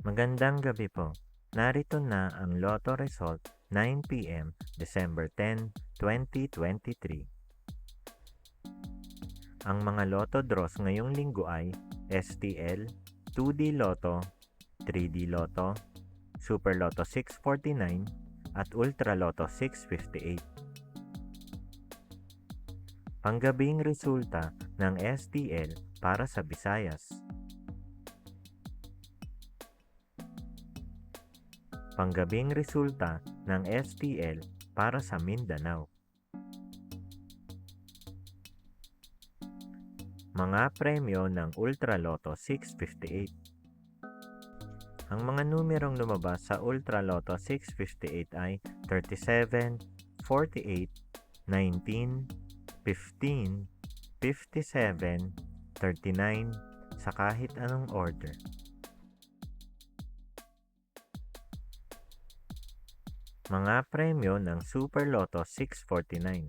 Magandang gabi po. Narito na ang Lotto result 9 p.m. December 10, 2023. Ang mga Lotto draws ngayong linggo ay STL, 2D Lotto, 3D Lotto, Super Lotto 649 at Ultra Lotto 658. Panggabing resulta ng STL para sa Visayas. Panggabing resulta ng STL para sa Mindanao. Mga premyo ng Ultra Lotto 658. Ang mga numerong lumabas sa Ultra Lotto 658 ay 37, 48, 19, 15, 57, 39 sa kahit anong order. Mga premyo ng Super Lotto 649.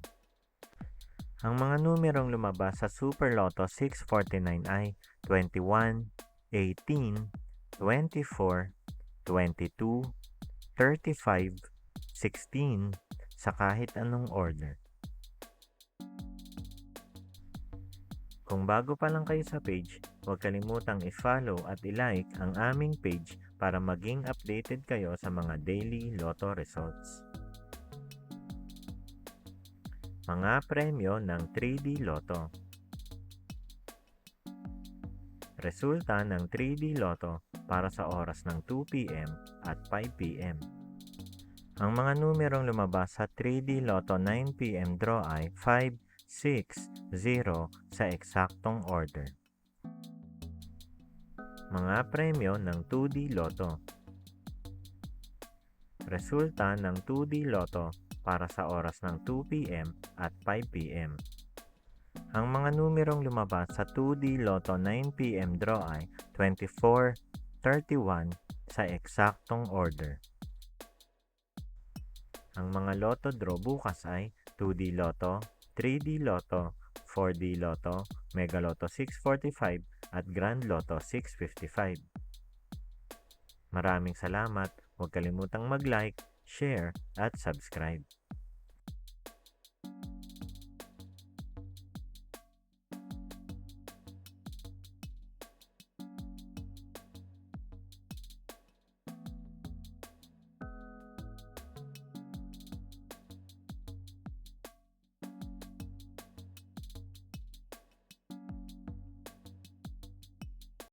Ang mga numerong lumabas sa Super Lotto 649 ay 21, 18, 24, 22, 35, 16 sa kahit anong order. Kung bago pa lang kayo sa page, huwag kalimutang i-follow at i-like ang aming page para maging updated kayo sa mga daily Lotto results. Mga premyo ng 3D Lotto. Resulta ng 3D Lotto para sa oras ng 2 p.m. at 5 p.m. Ang mga numerong lumabas sa 3D Lotto 9 p.m. draw ay 5, 6, 0 sa eksaktong order. Mga premyo ng 2D Lotto. Resulta ng 2D Lotto para sa oras ng 2 p.m. at 5 p.m. Ang mga numerong lumabas sa 2D Lotto 9 p.m. draw ay 24, 31 sa eksaktong order. Ang mga Lotto draw bukas ay 2D Lotto, 3D Lotto, 4D Lotto, Mega Lotto 645 at Grand Lotto 655. Maraming salamat. Huwag kalimutang mag-like, share at subscribe.